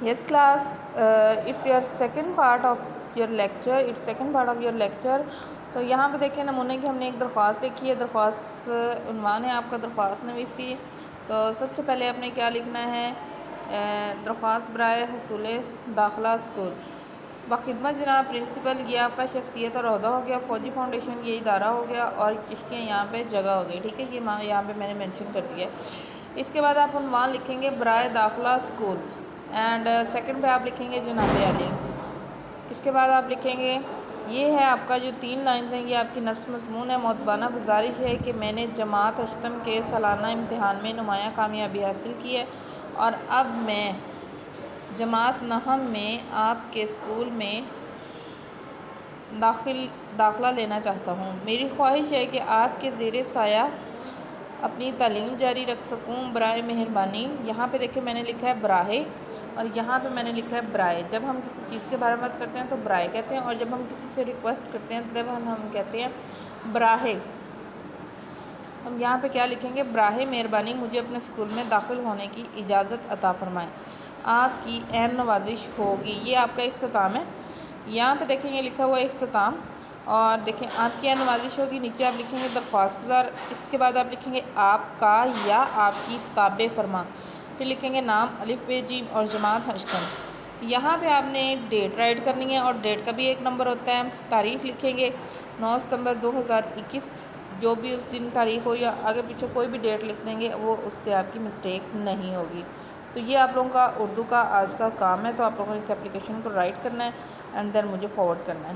Yes class, it's your second part of your lecture. تو یہاں پہ دیکھیں نمونے کی ہم نے ایک درخواست لکھی ہے. درخواست عنوان ہے آپ کا درخواست نویسی. تو سب سے پہلے آپ نے کیا لکھنا ہے؟ درخواست برائے حصول داخلہ اسکول. بخدمت جناب پرنسپل، یہ آپ کا شخصیت اور عہدہ ہو گیا. فوجی فاؤنڈیشن یہ ادارہ ہو گیا، اور چشتیاں یہاں پہ جگہ ہو گئی. ٹھیک ہے، یہ یہاں پہ میں نے مینشن کر دیا ہے. اس کے بعد آپ عنوان لکھیں گے برائے داخلہ اسکول، اینڈ سیکنڈ پہ آپ لکھیں گے جناب عالی. اس کے بعد آپ لکھیں گے، یہ ہے آپ کا جو 3 لائنز ہیں، یہ آپ کی نفس مضمون ہے. مؤدبانہ گزارش ہے کہ میں نے جماعت اشتم کے سالانہ امتحان میں نمایاں کامیابی حاصل کی ہے، اور اب میں جماعت نہم میں آپ کے اسکول میں داخلہ لینا چاہتا ہوں. میری خواہش ہے کہ آپ کے زیر سایہ اپنی تعلیم جاری رکھ سکوں. برائے مہربانی، یہاں پہ دیکھیں میں نے لکھا ہے براہ، اور یہاں پہ میں نے لکھا ہے برائے. جب ہم کسی چیز کے بارے میں بات کرتے ہیں تو برائے کہتے ہیں، اور جب ہم کسی سے ریکویسٹ کرتے ہیں تب ہم کہتے ہیں براہ. ہم یہاں پہ کیا لکھیں گے؟ براہ مہربانی مجھے اپنے اسکول میں داخل ہونے کی اجازت عطا فرمائیں، آپ کی عین نوازش ہوگی. یہ آپ کا اختتام ہے. یہاں پہ دیکھیں یہ لکھا ہوا ہے اختتام، اور دیکھیں آپ کی عین نوازش ہوگی. نیچے آپ لکھیں گے درخواست گزار. اس کے بعد آپ لکھیں گے آپ کا یا آپ کی تابع فرما. پھر لکھیں گے نام الف ب ج اور جماعت اشتم. یہاں پہ آپ نے ڈیٹ رائٹ کرنی ہے، اور ڈیٹ کا بھی ایک نمبر ہوتا ہے. تاریخ لکھیں گے 9 ستمبر 2021. جو بھی اس دن تاریخ ہو یا آگے پیچھے کوئی بھی ڈیٹ لکھ دیں گے، وہ اس سے آپ کی مسٹیک نہیں ہوگی. تو یہ آپ لوگوں کا اردو کا آج کا کام ہے. تو آپ لوگوں نے اس اپلیکیشن کو رائٹ کرنا ہے اینڈ دین مجھے فارورڈ کرنا ہے.